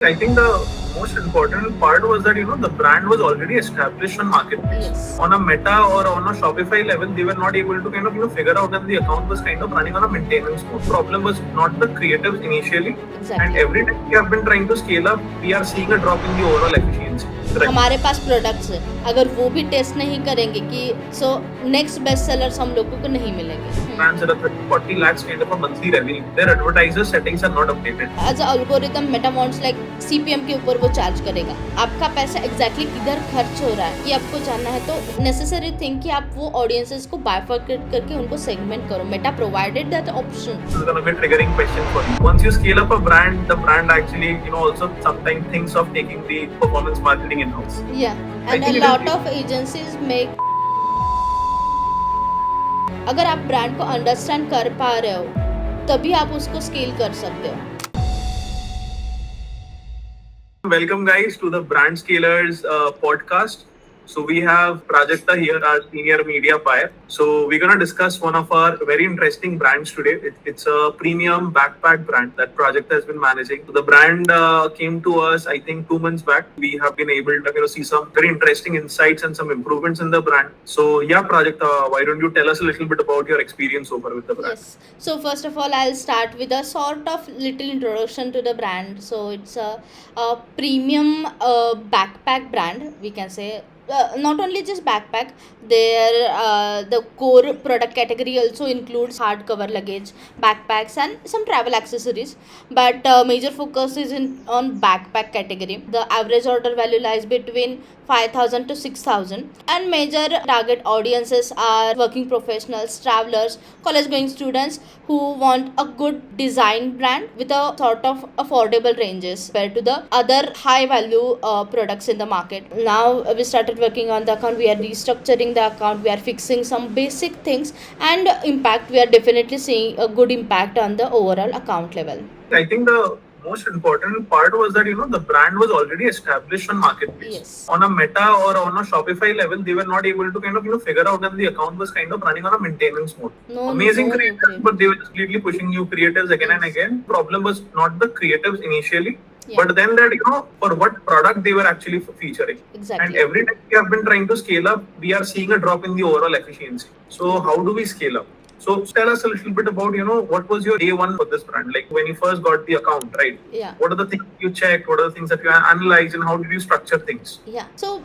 I think the most important part was that the brand was already established on marketplace. Yes. On a Meta or on a Shopify level, they were not able to figure out that the account was running on a maintenance mode. Problem was not the creatives initially, and Exactly. every time we have been trying to scale up, we are seeing a drop in the overall efficiency. Correct. हमारे पास products है, अगर वो भी test नहीं करेंगे कि so next best sellers हम लोगों को नहीं मिलेंगे. Brands that are 30-40 lakhs kind of a monthly revenue, their advertiser settings are not updated. As algorithm Meta wants like CPM के ऊपर वो चार्ज करेगा. आपका पैसा एग्जैक्टली किधर खर्च हो रहा है ये आपको जानना है, तो नेसेसरी थिंग कि आप वो ऑडियंसेस को बाइफर्केट करके उनको सेगमेंट करो. Meta provided that option. This is going to be a triggering question for you. Once you scale up a brand, the brand actually, also sometimes thinks of taking the performance marketing in-house. या and a lot of agencies make. अगर आप brand को understand कर पा रहे हो तभी आप उसको स्केल कर सकते हो. Welcome guys to the Brand Scalers podcast. So we have Prajakta here, our senior media buyer. So we're going to discuss one of our very interesting brands today. It's a premium backpack brand that Prajakta has been managing. So the brand came to us, I think, 2 months back. We have been able to see some very interesting insights and some improvements in the brand. So yeah, Prajakta, why don't you tell us a little bit about your experience over with the brand? Yes. So first of all, I'll start with a sort of little introduction to the brand. So it's a premium backpack brand, we can say. Not only just backpack, the core product category also includes hardcover luggage, backpacks, and some travel accessories. But major focus is on backpack category. The average order value lies between 5,000 to 6,000, and major target audiences are working professionals, travelers, college going students who want a good design brand with a sort of affordable ranges compared to the other high value products in the market. Now we started working on the account. We are restructuring the account, we are fixing some basic things, and impact, we are definitely seeing a good impact on the overall account level. I think the most important part was that the brand was already established on marketplace. Yes. On a Meta or on a Shopify level, they were not able to figure out that the account was running on a maintenance mode. Amazing no creators, creative. but they were just completely pushing new creatives again and Yes. again. Problem was not the creatives initially, Yeah. but then that for what product they were actually featuring. Exactly. And every time we have been trying to scale up, we are seeing a drop in the overall efficiency. So how do we scale up? So tell us a little bit about, what was your day one for this brand? Like when you first got the account, right? Yeah. What are the things you checked? What are the things that you analyzed, and how did you structure things? या so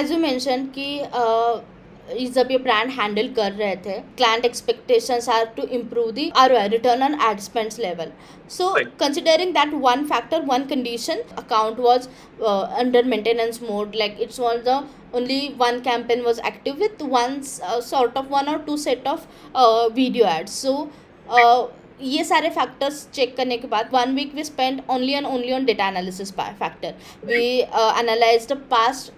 as you mention कि जब ये brand handle कर रहे थे, client expectations are to improve the ROI, return on ad spends level. So Right. considering that one factor, one condition, account was under maintenance mode. Like it's one the only one campaign was active with one sort of 1 or 2 set of video ads. So ये सारे factors check करने के बाद 1 week we spent only on data analysis factor. We analyzed the past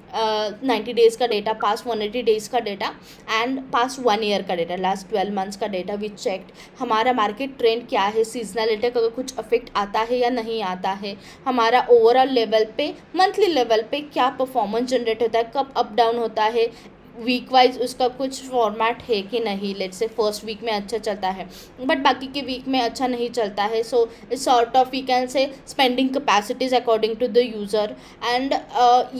90 days का data, past 180 days का data, and past 1 year का data, last 12 months का data. We checked हमारा मार्केट ट्रेंड क्या है, सीजनलिटी का कुछ अफेक्ट आता है या नहीं आता है, हमारा ओवरऑल लेवल पे, मंथली लेवल पे क्या परफॉर्मेंस जनरेट होता है, कब अप डाउन होता है, वीक वाइज उसका कुछ फॉर्मेट है कि नहीं. लेट्स से फर्स्ट वीक में अच्छा चलता है बट बाकी के वीक में अच्छा नहीं चलता है. So it's sort of we can say spending capacities according to the user, and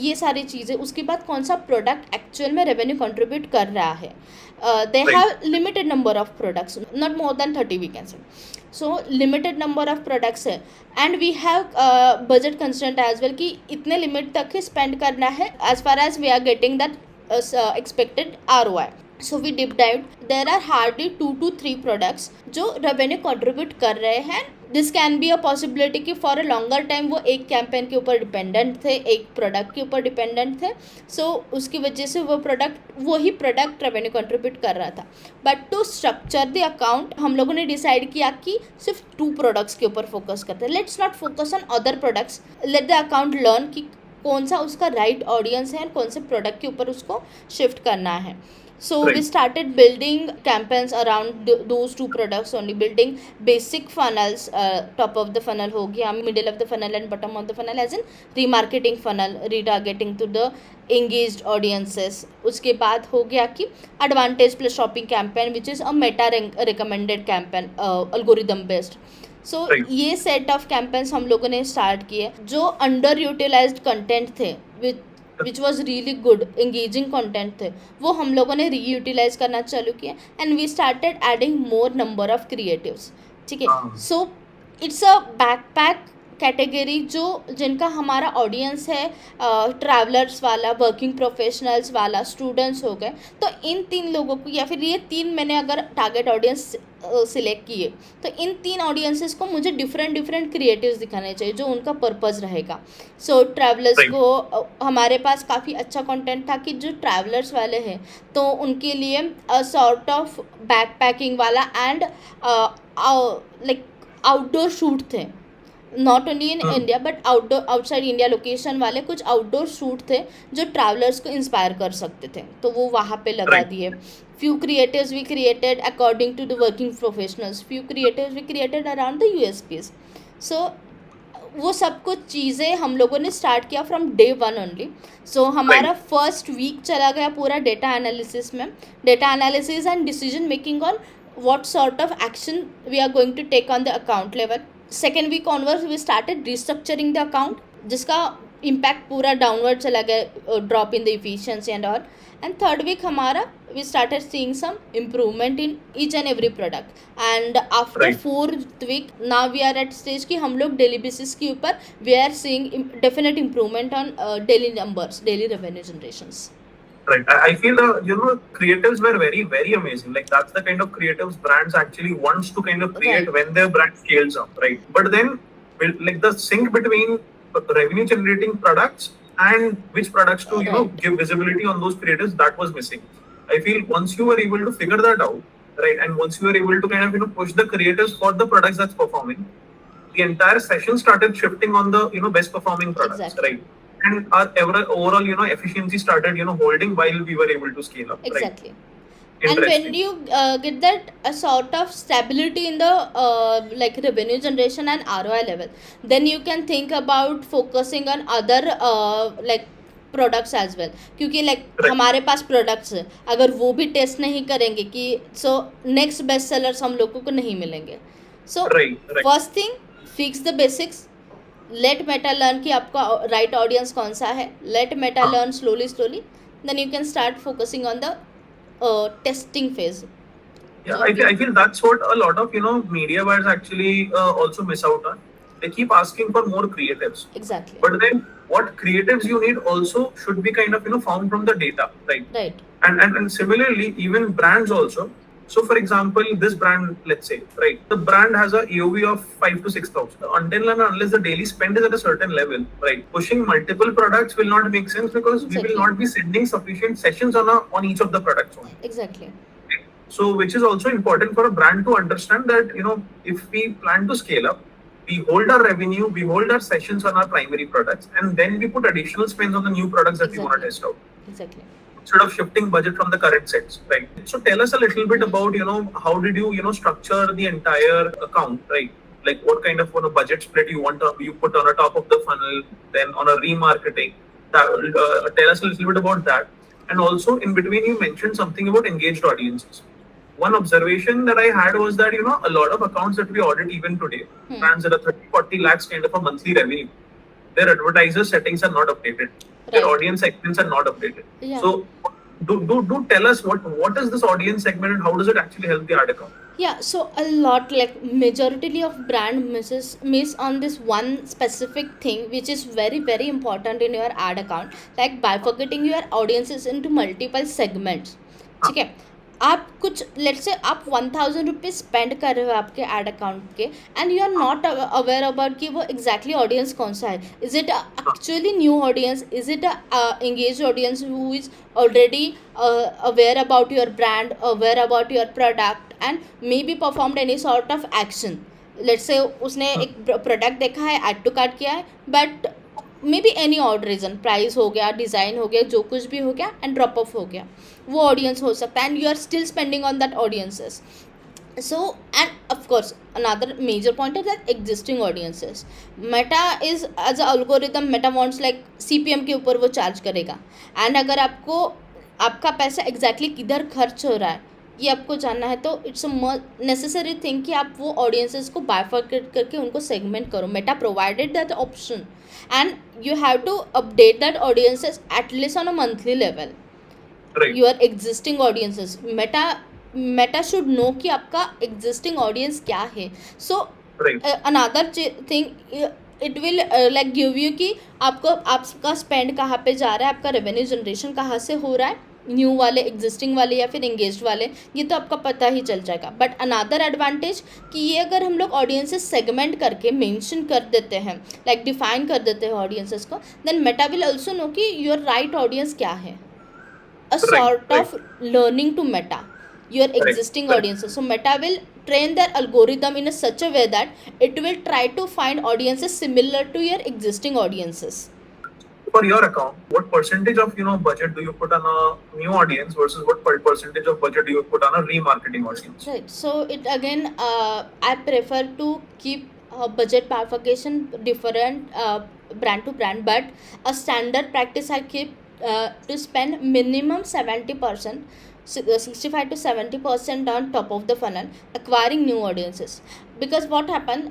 ये सारी चीज़ें. उसके बाद कौन सा प्रोडक्ट एक्चुअल में रेवेन्यू कंट्रीब्यूट कर रहा है. They have limited number of products, not more than 30 we can say. So limited number of products है, and we have budget constraint as well कि इतने लिमिट तक ही स्पेंड करना है as far as we are getting that expected ROI. So we deep dived. There are hardly 2 to 3 products जो revenue contribute कर रहे हैं. This can be a possibility कि for a longer time वो एक कैंपेन के ऊपर डिपेंडेंट थे, एक प्रोडक्ट के ऊपर डिपेंडेंट थे. सो उसकी वजह से वही प्रोडक्ट रेवेन्यू कंट्रीब्यूट कर रहा था. But to structure the account हम लोगों ने डिसाइड किया कि सिर्फ 2 प्रोडक्ट्स के ऊपर फोकस करते हैं. Let's not focus on other products. Let the account learn कि कौन सा उसका राइट ऑडियंस है और कौन से प्रोडक्ट के ऊपर उसको शिफ्ट करना है. So we started building campaigns around those 2 products only, building basic funnels. Top of the funnel हो गया, middle of the funnel and bottom of the funnel as in remarketing funnel, retargeting to the engaged audiences. उसके बाद हो गया कि advantage plus shopping campaign which is a meta recommended campaign, algorithm based. So Right. ये set of campaigns हम लोगों ने start किए जो अंडर यूटिलाइज्ड कंटेंट थे which was really good engaging content थे, वो हम लोगों ने रीयूटिलाइज करना चालू किया and we started adding more number of creatives. ठीक है, हाँ. So it's a backpack category जो जिनका हमारा ऑडियंस है ट्रैवलर्स वाला, वर्किंग प्रोफेशनल्स वाला, स्टूडेंट्स हो गए. तो इन 3 लोगों को, या फिर ये 3 मैंने अगर टारगेट ऑडियंस सिलेक्ट किए, तो इन 3 ऑडियंसेस को मुझे डिफरेंट क्रिएटिव्स दिखाने चाहिए जो उनका पर्पस रहेगा. सो ट्रैवलर्स Right. को हमारे पास काफ़ी अच्छा कंटेंट था कि जो ट्रैवलर्स वाले हैं तो उनके लिए सॉर्ट ऑफ बैकपैकिंग वाला एंड लाइक आउटडोर शूट थे, not only in India but outdoor outside India location वाले कुछ आउटडोर शूट थे जो ट्रैवलर्स को इंस्पायर कर सकते थे, तो वो वहाँ पे लगा Right. दिए. Few creatives we created according to the working professionals, few creatives we created around the USPs. So वो सब कुछ चीज़ें हम लोगों ने स्टार्ट किया फ्रॉम डे 1 ओनली. सो हमारा फर्स्ट वीक चला गया पूरा डेटा एनालिसिस में, data analysis and decision making on what sort of action we are going to take on the account level. Second week onwards we started restructuring the account जिसका impact पूरा downward चला गया, drop in the efficiency and all. And third week हमारा we started seeing some improvement in each and every product. And after Right. fourth week now we are at stage कि हम लोग daily basis के ऊपर we are seeing definite improvement on daily numbers, daily revenue generations. Right. I feel creatives were very amazing. Like that's the kind of creatives brands actually wants to kind of create Right. when their brand scales up, right? But then, like the sync between revenue generating products and which products to Right. give visibility on those creatives, that was missing. I feel once you were able to figure that out, right, and once you were able to kind of push the creatives for the products that's performing, the entire session started shifting on the best performing products, Exactly. right? And our overall efficiency started holding while we were able to scale up. Exactly. Right? And when Interesting. you get that a sort of stability in the like revenue generation and ROI level, then you can think about focusing on other like products as well, क्योंकि like Right. हमारे पास products है, अगर वो भी test नहीं करेंगे कि so next best sellers हम लोगों को नहीं मिलेंगे. So Right. Right. First thing, fix the basics, let Meta learn कि आपका राइट ऑडियंस कौन सा है, let Meta learn slowly then you can start focusing on the testing phase. Yeah, I feel that's what a lot of media buyers actually also miss out on. They keep asking for more creatives, Exactly. but then what creatives you need also should be kind of found from the data, right? Right. And similarly, even brands also. So, for example, this brand, let's say, right, the brand has a AOV of 5 to 6,000. Until and unless the daily spend is at a certain level, right, pushing multiple products will not make sense because we Exactly. will not be sending sufficient sessions on each of the products only. Exactly. So, which is also important for a brand to understand that if we plan to scale up, we hold our revenue, we hold our sessions on our primary products, and then we put additional spends on the new products that we want to Exactly. test out, Exactly. instead of shifting budget from the current sets, right? So tell us a little bit about how did you structure the entire account, right? Like what kind of budget split you put on the top of the funnel, then on a remarketing. Tell us a little bit about that, and also in between you mentioned something about engaged audiences. One observation that I had was that a lot of accounts that we audit even today, brands that are 30-40 lakhs kind of a monthly revenue, their advertiser settings are not updated. Their Right. audience segments are not updated. Yeah. So do tell us what is this audience segment and how does it actually help the ad account? Yeah, so a lot, like majority of brand miss on this one specific thing which is very important in your ad account, like bifurcating your audiences into multiple segments. ठीक है, आप कुछ let's say आप 1000 rupees spend कर रहे हो आपके ad account के and you are not aware about कि वो एग्जैक्टली ऑडियंस कौन सा है. Is it actually new audience, is it engage audience who is already aware about your brand, aware about your product and maybe performed any sort of action. Let's say उसने एक product देखा है, add to cart किया है, but may be any odd reason, price हो गया, design हो गया, जो कुछ भी हो गया एंड ड्रॉप ऑफ हो गया, वो ऑडियंस हो सकता है and you are still spending on that audiences. So, and of course another major point is that existing audiences, meta is as a algorithm, meta wants like CPM के ऊपर वो charge करेगा, एंड अगर आपको आपका पैसा एग्जैक्टली किधर खर्च हो रहा है ये आपको जानना है, तो इट्स अ नेसेसरी थिंग कि आप वो ऑडियंसेस को बाइफरकेट करके उनको सेगमेंट करो. Meta provided that option and you have to update that audiences at least on a monthly level. Right. Your existing audiences, meta should know कि आपका existing audience क्या है. So Right. another thing, it will like give you कि आपको आपका spend कहाँ पे जा रहा है, आपका revenue generation कहाँ से हो रहा है, न्यू वाले, एग्जिस्टिंग वाले या फिर एंगेज वाले, ये तो आपका पता ही चल जाएगा. बट अनदर एडवांटेज कि ये अगर हम लोग ऑडियंसेस सेगमेंट करके मेंशन कर देते हैं, लाइक डिफाइन कर देते हैं ऑडियंसेस को, then Meta will also know कि योर राइट ऑडियंस क्या है. A sort of learning to meta your existing audiences. So meta will train their algorithm in a such a way that it will try to find audiences similar to your existing audiences. For your account, what percentage of budget do you put on a new audience versus what percentage of budget do you put on a remarketing audience? Right. So it again, I prefer to keep budget bifurcation different brand to brand, but a standard practice I keep to spend minimum 70%, 65 to 70% on top of the funnel acquiring new audiences. Because what happen,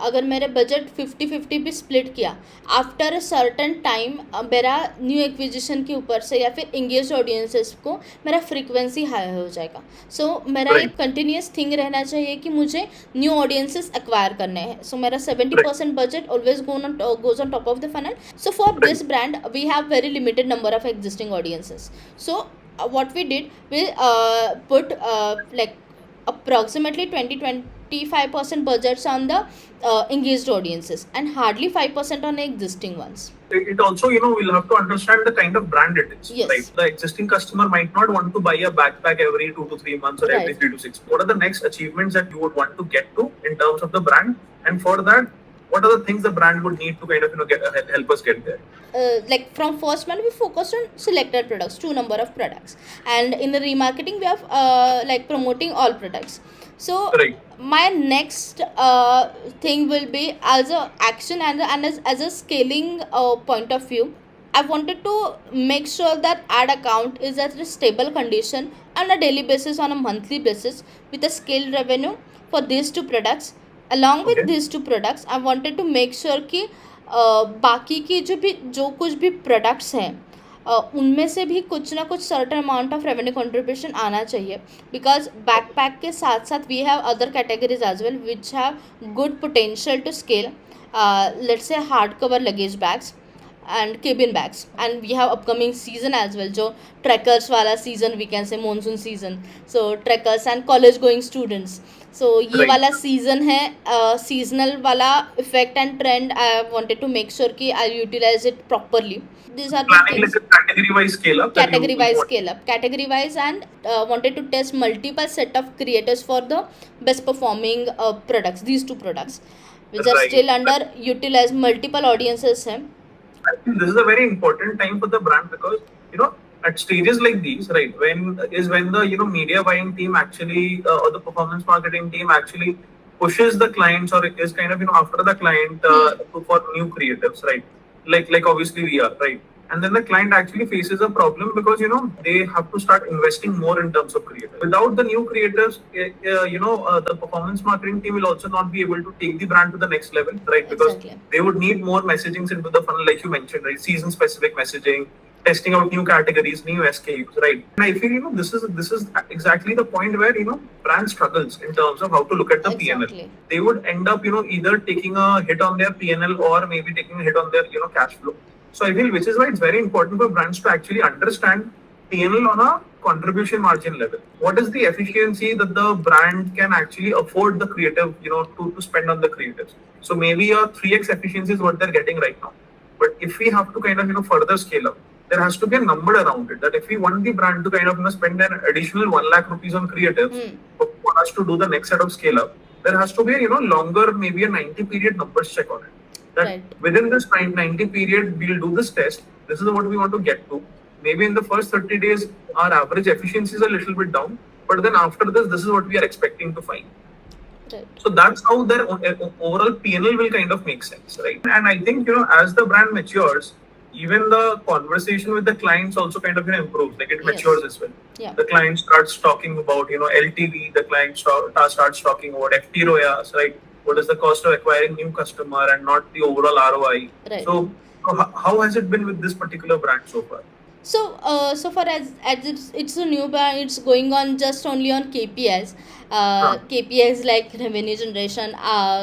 अगर मेरे budget 50-50 भी split किया, after a certain time मेरा new acquisition के ऊपर से या फिर इंगेज ऑडियंसेस को मेरा फ्रीक्वेंसी हाई हो जाएगा. सो मेरा एक कंटिन्यूस थिंग रहना चाहिए कि मुझे न्यू ऑडियंसेस एक्वायर करने हैं. सो मेरा 70% budget always goes on top of the funnel. So for this brand we have very limited number of existing audiences. So what we did, we put like approximately 20-25% budgets on the engaged audiences and hardly 5% on existing ones. It also, we'll have to understand the kind of brand it is. Yes. Right? The existing customer might not want to buy a backpack every 2 to 3 months or every Right. 3 to 6. What are the next achievements that you would want to get to in terms of the brand? And for that, what are the things the brand would need to kind of help us get there? Like from first one we focused on selected products, 2 number of products, and in the remarketing we have like promoting all products. So Right. my next thing will be as a action and as a scaling point of view, I wanted to make sure that ad account is at a stable condition on a daily basis, on a monthly basis, with a scaled revenue for these 2 products. Along with Okay. these 2 products I wanted to make sure कि बाकी की जो कुछ भी products हैं उनमें से भी कुछ ना कुछ certain amount of revenue contribution आना चाहिए. बिकॉज बैकपैक के साथ साथ we have other categories as well which have good potential to scale. Let's say hard cover luggage bags and cabin bags, and we have upcoming season as well, जो trekkers वाला season we can say, monsoon season. So trekkers and college going students, so ये Right. वाला season है seasonal वाला effect and trend. I wanted to make sure कि I utilize it properly. These are the Planning things. like a category wise scale up. that you Category wise want. scale up, category wise, and wanted to test multiple set of creators for the best performing products, these 2 products which are Right. still under utilized, multiple audiences हैं. I think this is a very important time for the brand because at stages like these, right, when the media buying team actually or the performance marketing team actually pushes the clients or is kind of after the client for new creatives, right? Like obviously we are, right? And then the client actually faces a problem because they have to start investing more in terms of creators. Without the new creators, the performance marketing team will also not be able to take the brand to the next level, right? Because Exactly. they would need more messagings into the funnel, like you mentioned, right? Season specific messaging, testing out new categories, new SKUs, right? And I feel this is exactly the point where brand struggles in terms of how to look at the P&L. Exactly. They would end up either taking a hit on their P&L or maybe taking a hit on their cash flow. So I feel which is why it's very important for brands to actually understand P&L on a contribution margin level. What is the efficiency that the brand can actually afford the creative, to spend on the creatives? So maybe a 3x efficiency is what they're getting right now. But if we have to kind of further scale up, there has to be a number around it. That if we want the brand to kind of spend an additional 1 lakh rupees on creatives for us to do the next set of scale up, there has to be a longer, maybe a 90 period numbers check on it. That Right. within this 90 period, we'll do this test. This is what we want to get to. Maybe in the first 30 days, our average efficiency is a little bit down. But then after this is what we are expecting to find. Right. So that's how their overall P&L will kind of make sense, right? And I think, as the brand matures, even the conversation with the clients also kind of improves, like it Yes. matures as well. Yeah. The client starts talking about LTV, the client starts talking about FT ROAS, right? What is the cost of acquiring new customer and not the overall ROI. Right. So how has it been with this particular brand so far? So far as it's a new brand, it's going on just only on KPIs. KPIs like revenue generation,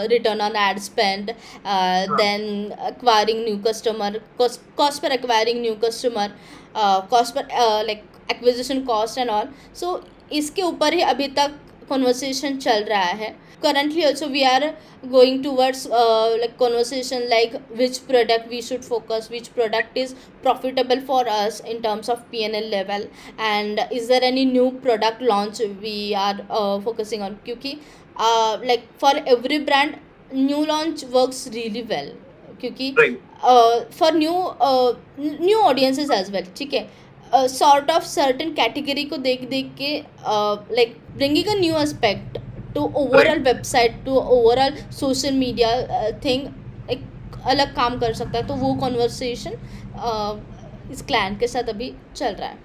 return on ad spend, then acquiring new customer, cost per acquiring new customer, cost per like acquisition cost and all. So इसके ऊपर ही अभी तक conversation चल रहा है. Currently also we are going towards like conversation like which product we should focus, which product is profitable for us in terms of P&L level, and is there any new product launch we are focusing on. क्योंकि like for every brand new launch works really well, क्योंकि Right. for new audiences as well, ठीक है. Sort of certain category को देख के like bringing a new aspect to overall website, to overall social media thing एक अलग काम कर सकता है. तो वो conversation इस client के साथ अभी चल रहा है.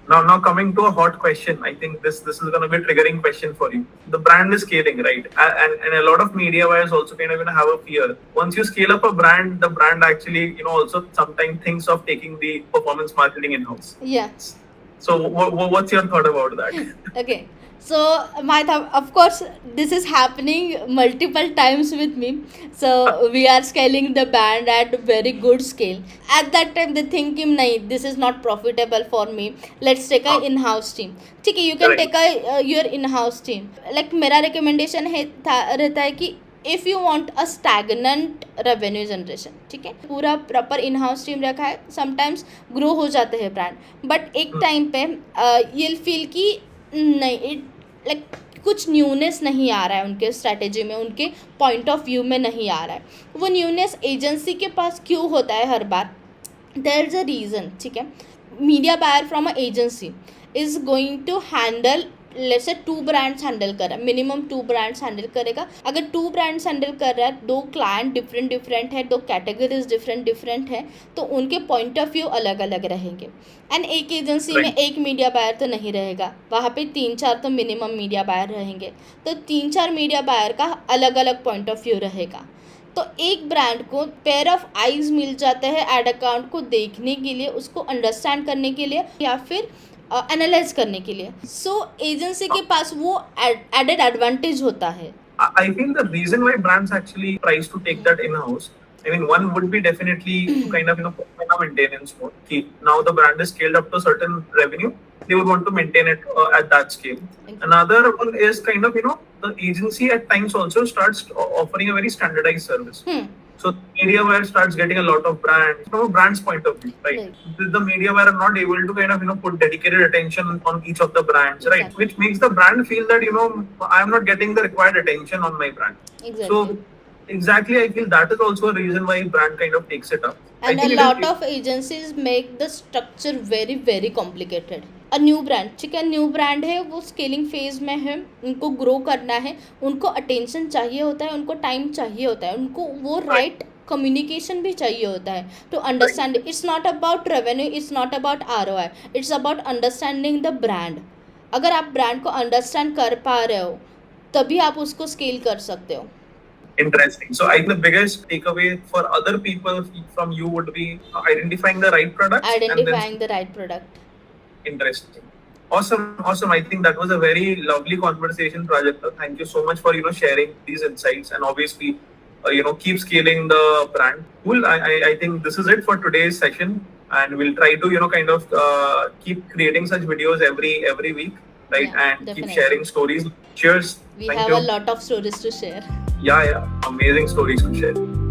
Now coming to a hot question, I think this is going to be a triggering question for you. The brand is scaling, right? And a lot of media buyers also kind of have a fear. Once you scale up a brand, the brand actually also sometimes thinks of taking the performance marketing in house. Yeah. So what's your thought about that? Okay. So my of course this is happening multiple times with me. So we are scaling the band at very good scale. At that time they think nahi, this is not profitable for me, let's take a in-house team. ठीक है, you can Correct. take a your in-house team. Like मेरा recommendation है रहता है कि if you want a stagnant revenue generation, ठीक है, पूरा प्रॉपर इन हाउस टीम रखा है, समटाइम्स ग्रो हो जाते हैं ब्रांड, बट एक टाइम पे you'll feel कि नहीं, लाइक कुछ न्यूनेस नहीं आ रहा है उनके स्ट्रैटेजी में, उनके पॉइंट ऑफ व्यू में नहीं आ रहा है. वो न्यूनेस एजेंसी के पास क्यों होता है हर बार? देयर इज़ अ रीज़न, ठीक है. Media buyer from a agency is going to handle let's say 2 brands handle कर रहा है, मिनिमम 2 ब्रांड्स हैंडल करेगा. अगर 2 ब्रांड्स हैंडल कर रहा है, 2 क्लाइंट डिफरेंट है, 2 कैटेगरीज डिफरेंट है, तो उनके पॉइंट ऑफ व्यू अलग अलग रहेंगे. एंड एक एजेंसी में एक मीडिया बायर तो नहीं रहेगा, वहाँ पे 3-4 तो मिनिमम मीडिया बायर रहेंगे. तो 3-4 मीडिया बायर का अलग अलग पॉइंट ऑफ व्यू रहेगा. तो एक ब्रांड को पेयर ऑफ आइज मिल जाता है एड अकाउंट को देखने के लिए, उसको अंडरस्टैंड करने के लिए, या फिर एनालाइज करने के लिए. सो एजेंसी के पास वो एडेड एडवांटेज होता है. I feel the reason why brands actually tries to take that in-house, I mean, one would be definitely to kind of put in a maintenance mode. Now the brand is scaled up to a certain revenue, they would want to maintain it at that scale. Another one is kind of the agency at times also starts offering a very standardized service. So media buyer starts getting a lot of brands from a brand's point of view, right? The media buyer are not able to kind of put dedicated attention on each of the brands, right? Exactly. Which makes the brand feel that I am not getting the required attention on my brand. Exactly. So exactly, I feel that is also a reason why brand kind of takes it up. I And a think it lot is- of agencies make the structure very very complicated. A new brand, ठीक है, new brand है, वो scaling phase में है, उनको grow करना है, उनको अटेंशन चाहिए होता है, उनको टाइम चाहिए होता है, उनको वो राइट कम्युनिकेशन भी चाहिए होता है to understand. It's not about revenue, it's not about ROI, it's about understanding the brand. अगर आप ब्रांड को अंडरस्टैंड कर पा रहे हो तभी आप उसको स्केल कर सकते हो. Interesting. So I think the biggest takeaway for other people from you would be identifying the right products. Identifying the right product. Interesting. Awesome. I think that was a very lovely conversation, Prajakta. Thank you so much for sharing these insights, and obviously keep scaling the brand. Cool. I think this is it for today's session, and we'll try to kind of keep creating such videos every week, right? Yeah, and definitely. keep sharing stories. Cheers. We Thank have you. a lot of stories to share. Yeah. Amazing stories to share.